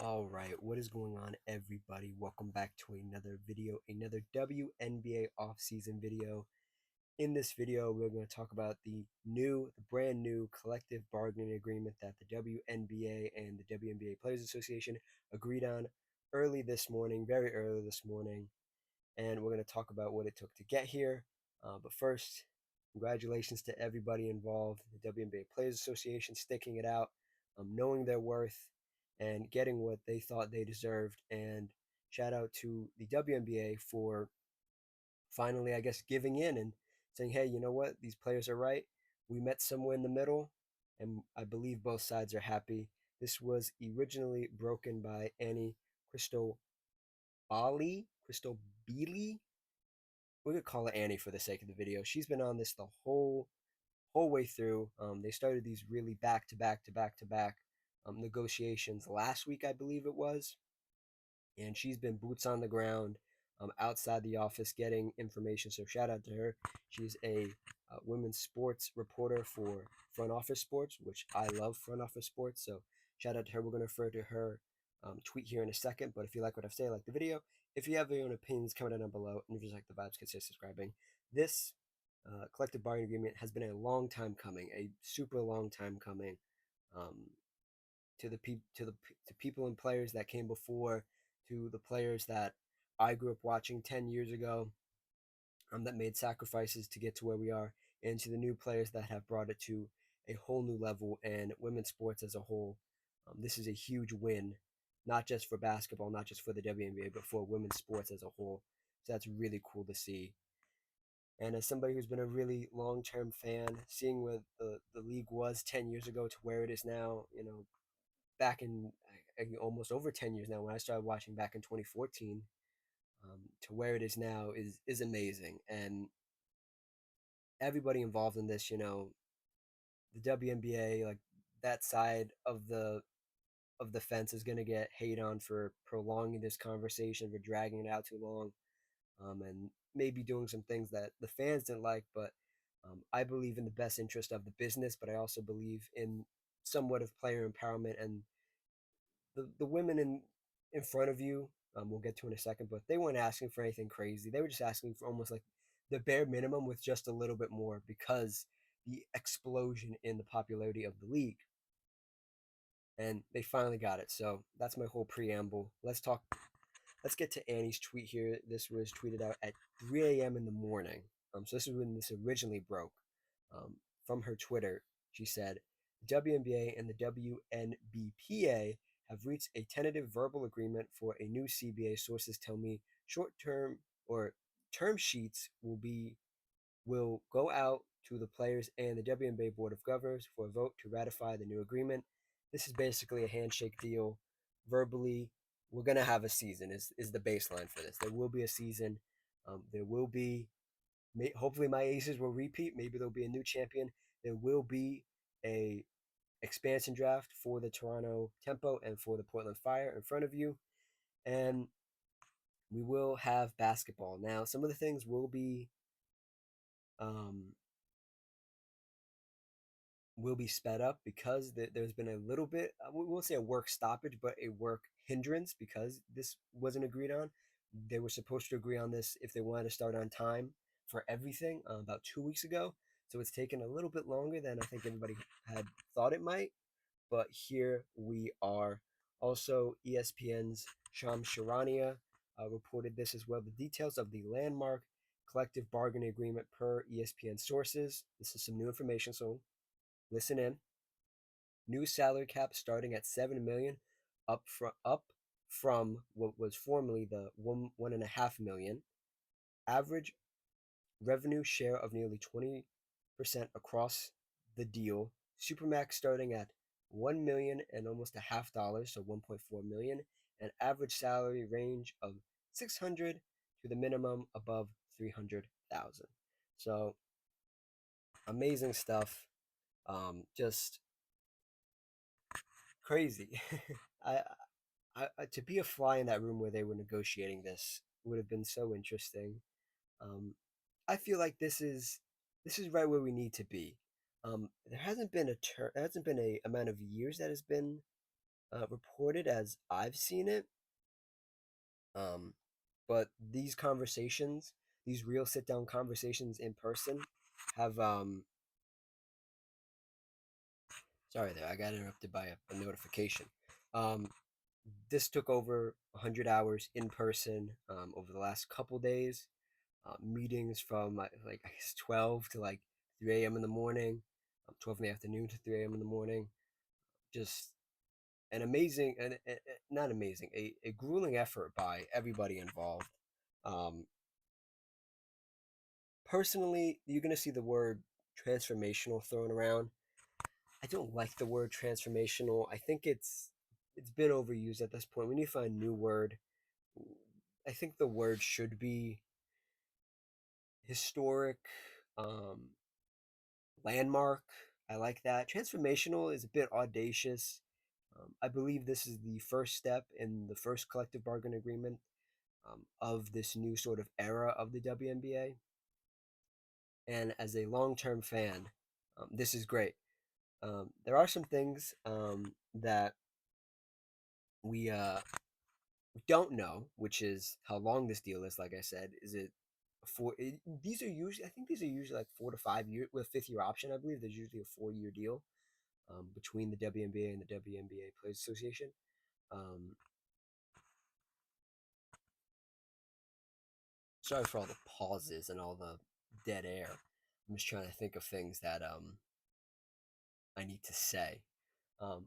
All right, what is going on, everybody? Welcome back to another video, another WNBA off-season video. In this video, we're going to talk about the brand new collective bargaining agreement that the WNBA and the WNBA Players Association agreed on very early this morning, and we're going to talk about what it took to get here. But first, congratulations to everybody involved, the WNBA Players Association sticking it out, knowing their worth, and getting what they thought they deserved. And shout out to the WNBA for finally, I guess, giving in and saying, hey, you know what? These players are right. We met somewhere in the middle, and I believe both sides are happy. This was originally broken by Annie Crystal Crystal Bealey. We could call her Annie for the sake of the video. She's been on this the whole way through. They started these really back to back to back to back negotiations last week, I believe it was, and she's been boots on the ground outside the office getting information. So shout out to her. She's a women's sports reporter for Front Office Sports, which I love Front Office Sports. So shout out to her. We're going to refer to her tweet here in a second. But if you like what I say, like the video. If you have your own opinions, comment down below. And if you like the vibes, consider subscribing. This collective bargaining agreement has been a long time coming, a super long time coming. Um, to people and players that came before, to the players that I grew up watching 10 years ago, that made sacrifices to get to where we are, and to the new players that have brought it to a whole new level and women's sports as a whole. This is a huge win, not just for basketball, not just for the WNBA, but for women's sports as a whole. So that's really cool to see. And as somebody who's been a really long term fan, seeing where the league was 10 years ago to where it is now, back in almost over 10 years now when I started watching back in 2014, to where it is now is amazing. And everybody involved in this, the WNBA, like that side of the fence is going to get hate on for prolonging this conversation, for dragging it out too long, and maybe doing some things that the fans didn't like. But I believe in the best interest of the business, but I also believe in somewhat of player empowerment, and the women in front of you, we'll get to in a second, but they weren't asking for anything crazy. They were just asking for almost like the bare minimum with just a little bit more, because the explosion in the popularity of the league, and they finally got it. So that's my whole preamble. Let's get to Annie's tweet here. This was tweeted out at 3 a.m. in the morning. So this is when this originally broke. From her Twitter, she said, WNBA and the WNBPA have reached a tentative verbal agreement for a new CBA. Sources tell me short-term or term sheets will go out to the players and the WNBA Board of Governors for a vote to ratify the new agreement. This is basically a handshake deal. Verbally, we're gonna have a season. Is the baseline for this? There will be a season. There will be. Hopefully, my Aces will repeat. Maybe there'll be a new champion. There will be a expansion draft for the Toronto Tempo and for the Portland Fire in front of you, and we will have basketball. Now, some of the things um, will be sped up because there's been a little bit, we won't say a work stoppage, but a work hindrance because this wasn't agreed on. They were supposed to agree on this if they wanted to start on time for everything about 2 weeks ago. So it's taken a little bit longer than I think everybody had thought it might. But here we are. Also, ESPN's Sham Sharania reported this as well. The details of the landmark collective bargaining agreement per ESPN sources. This is some new information, so listen in. New salary cap starting at 7 million, up from what was formerly the 1.5 million. Average revenue share of nearly 20% across the deal. Supermax starting at 1 million and almost a half dollars, so 1.4 million, and average salary range of 600 to the minimum above 300,000. So amazing stuff. Just crazy. I, to be a fly in that room where they were negotiating this would have been so interesting. Um, I feel like this is right where we need to be. There hasn't been a amount of years that has been reported as I've seen it. Um, but these conversations, these real sit down conversations in person, have sorry there, I got interrupted by a notification. Um, this took over 100 hours in person over the last couple days. Meetings from like I guess 12 to like 3 a.m. in the morning, 12 in the afternoon to 3 a.m. in the morning. Just an amazing and not amazing, a grueling effort by everybody involved. Um, Personally, you're going to see the word transformational thrown around. I don't like the word transformational. I think it's been overused at this point. We need to find a new word. I think the word should be historic, um, landmark. I like that. Transformational is a bit audacious. I believe this is the first step in the first collective bargaining agreement of this new sort of era of the WNBA. And as a long term fan, this is great. There are some things that we don't know, which is how long this deal is. Like I said, is it four? These are usually, I think these are usually like 4 to 5 years with a fifth year option. I believe there's usually a 4 year deal between the WNBA and the WNBA Players Association. Um, Sorry for all the pauses and all the dead air. I'm just trying to think of things that I need to say. Um,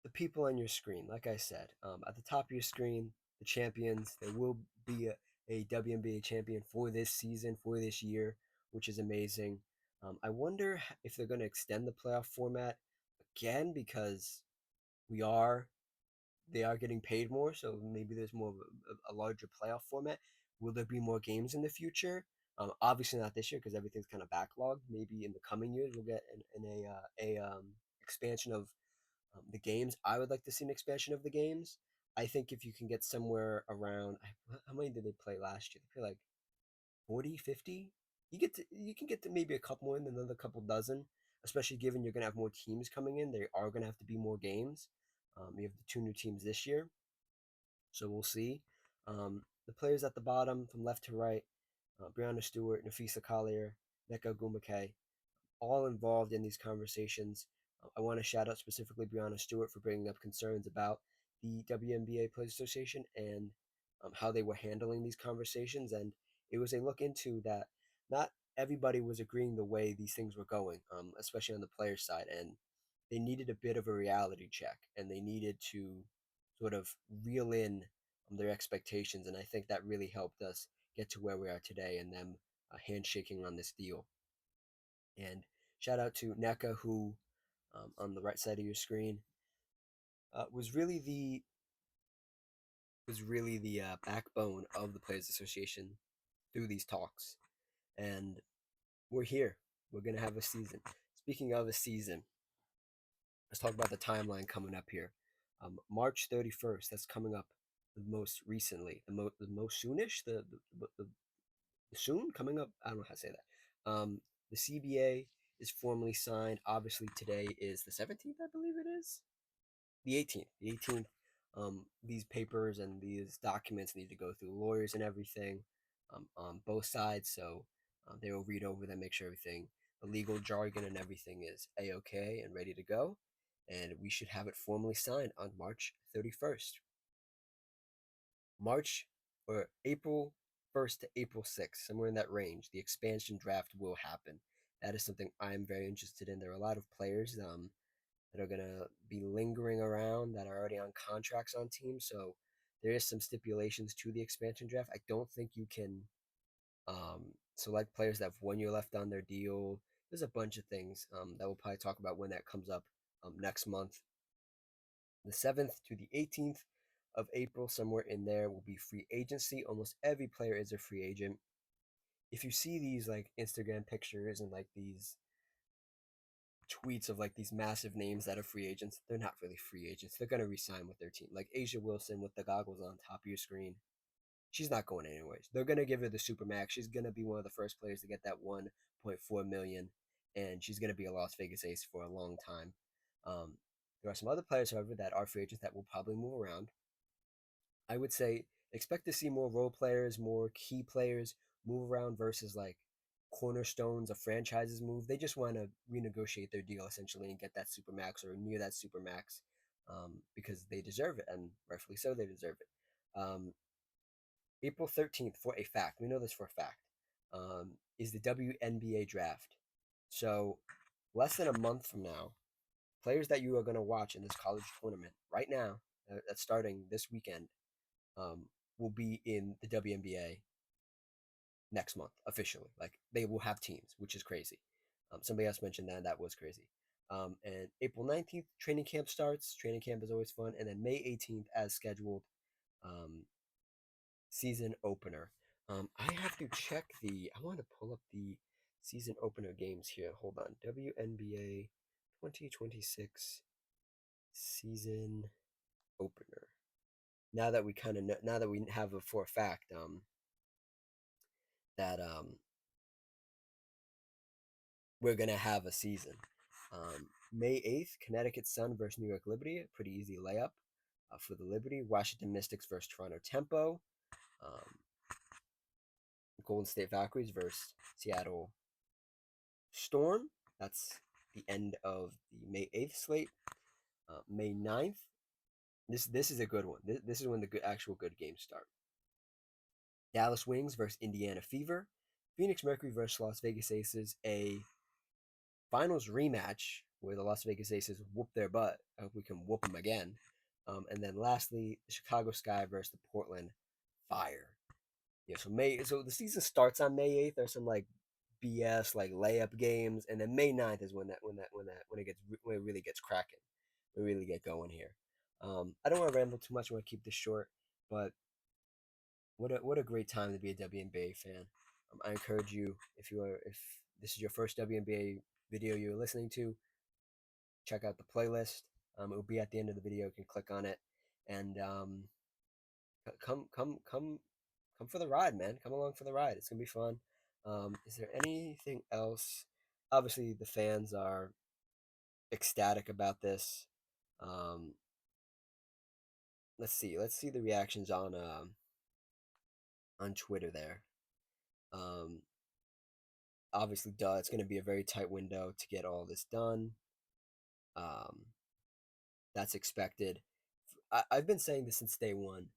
the people on your screen, like I said, at the top of your screen, the champions. There will be a WNBA champion for this season, for this year, which is amazing. I wonder if they're going to extend the playoff format again because we are they are getting paid more, so maybe there's more of a larger playoff format. Will there be more games in the future? Obviously not this year because everything's kind of backlogged. Maybe in the coming years we'll get a expansion of the games. I would like to see an expansion of the games. I think if you can get somewhere around how many did they play last year? They play like 40, 50. You can get to maybe a couple more, another couple dozen, especially given you're gonna have more teams coming in. There are gonna have to be more games. You have the two new teams this year, so we'll see. The players at the bottom from left to right, Brianna Stewart, Nafisa Collier, Nneka Ogwumike, all involved in these conversations. I want to shout out specifically Brianna Stewart for bringing up concerns about the WNBA Players Association and how they were handling these conversations. And it was a look into that not everybody was agreeing the way these things were going, especially on the player side. And they needed a bit of a reality check and they needed to sort of reel in their expectations. And I think that really helped us get to where we are today and them handshaking on this deal. And shout out to Nneka, who on the right side of your screen was really the backbone of the Players Association through these talks. And we're here. We're gonna have a season. Speaking of a season, let's talk about the timeline coming up here. March 31st. That's coming up the most recently, the most soonish, the soon coming up. I don't know how to say that. The CBA is formally signed. Obviously, today is the 17th, I believe it is. The 18th. The 18th. These papers and these documents need to go through lawyers and everything on both sides. So they will read over them, make sure everything, the legal jargon and everything is a-okay and ready to go. And we should have it formally signed on March 31st. March or April 1st to April 6th, somewhere in that range, the expansion draft will happen. That is something I'm very interested in. There are a lot of players that are going to be lingering around that are already on contracts on teams. So there is some stipulations to the expansion draft. I don't think you can select players that have 1 year left on their deal. There's a bunch of things that we'll probably talk about when that comes up next month. The 7th to the 18th of April, somewhere in there, will be free agency. Almost every player is a free agent. If you see these like Instagram pictures and like these tweets of like these massive names that are free agents, they're not really free agents. They're gonna resign with their team. Like Asia Wilson with the goggles on top of your screen. She's not going anyways. They're gonna give her the super max. She's gonna be one of the first players to get that 1.4 million, and she's gonna be a Las Vegas ace for a long time. Um, There are some other players, however, that are free agents that will probably move around. I would say expect to see more role players, more key players move around versus like cornerstones of franchises move. They just want to renegotiate their deal essentially and get that super max or near that super max, because they deserve it, and rightfully so. They deserve it. April 13th, for a fact, we know this for a fact, is the WNBA draft. So less than a month from now, players that you are going to watch in this college tournament right now, that's starting this weekend, um, will be in the WNBA next month officially. Like they will have teams, which is crazy. Somebody else mentioned that was crazy. And April 19th, training camp starts. Training camp is always fun. And then May 18th, as scheduled, um, season opener. I have to check I want to pull up the season opener games here. Hold on. WNBA 2026 season opener. Now that we kind of know, now that we have a for a fact, that we're gonna have a season. May 8th, Connecticut Sun versus New York Liberty, a pretty easy layup for the Liberty. Washington Mystics versus Toronto Tempo. Um, Golden State Valkyries versus Seattle Storm. That's the end of the May 8th slate. May 9th. This is a good one. This is when the actual good games start. Dallas Wings versus Indiana Fever. Phoenix Mercury versus Las Vegas Aces. A finals rematch where the Las Vegas Aces whoop their butt. I hope we can whoop them again. And then lastly, the Chicago Sky versus the Portland Fire. Yeah, so the season starts on May 8th. There's some like BS like layup games, and then May 9th is when it really gets cracking. We really get going here. I don't want to ramble too much. I want to keep this short, but what a great time to be a WNBA fan. I encourage you, if this is your first WNBA video you're listening to, check out the playlist. It will be at the end of the video. You can click on it, and come for the ride, man. Come along for the ride. It's gonna be fun. Is there anything else? Obviously, the fans are ecstatic about this. Um, let's see. Let's see the reactions on Twitter there. Um, Obviously, duh, it's going to be a very tight window to get all this done. Um, that's expected. I've been saying this since day one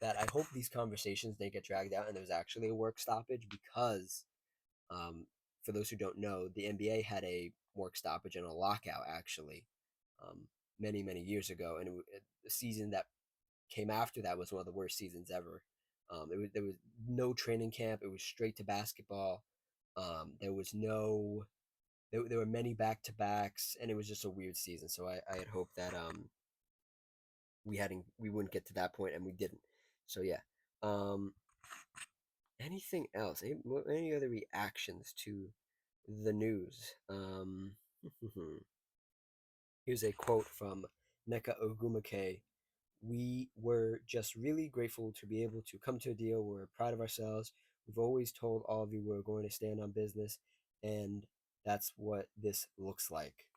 that I hope these conversations didn't get dragged out and there's actually a work stoppage because, for those who don't know, the NBA had a work stoppage and a lockout actually, um, many years ago, and the season that came after that was one of the worst seasons ever. There was no training camp. It was straight to basketball. There was no there were many back to backs, and it was just a weird season. So I had hoped that we wouldn't get to that point, and we didn't. So yeah. Um, Anything else? Any other reactions to the news? Here's a quote from Neka Ogumake. We were just really grateful to be able to come to a deal. We're proud of ourselves. We've always told all of you we're going to stand on business, and that's what this looks like.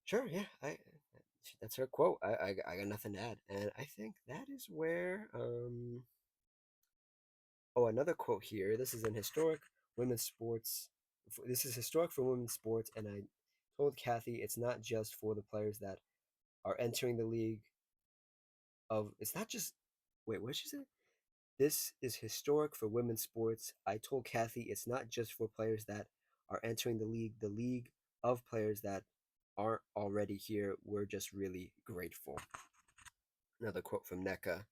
Sure, yeah, that's her quote. I got nothing to add, and I think that is where Oh, another quote here. This is in historic women's sports. This is historic for women's sports, and I told Kathy it's not just for the players that are entering the league. It's not just. Wait, what did she say? This is historic for women's sports. I told Kathy it's not just for players that are entering the league of players that aren't already here. We're just really grateful. Another quote from NECA.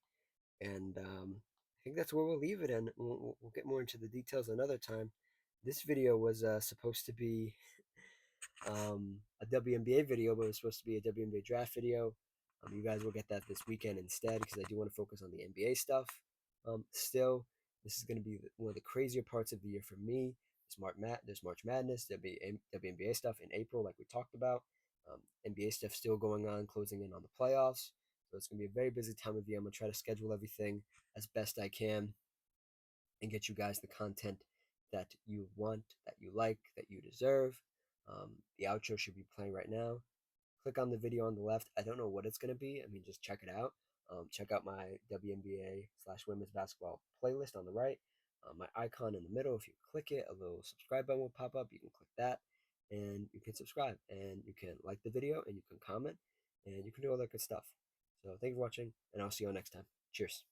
And I think that's where we'll leave it, and we'll get more into the details another time. This video was supposed to be a WNBA video, but it was supposed to be a WNBA draft video. You guys will get that this weekend instead because I do want to focus on the NBA stuff. Still, this is going to be one of the crazier parts of the year for me. There's March Madness, WNBA stuff in April, like we talked about. NBA stuff still going on, closing in on the playoffs. So it's going to be a very busy time of year. I'm going to try to schedule everything as best I can and get you guys the content that you want, that you like, that you deserve. The outro should be playing right now. click on the video on the left. I don't know what it's going to be. I mean, just check it out. Check out my WNBA/women's basketball playlist on the right. My icon in the middle. If you click it, a little subscribe button will pop up. You can click that, and you can subscribe, and you can like the video, and you can comment, and you can do all that good stuff. So thank you for watching, and I'll see you all next time. Cheers.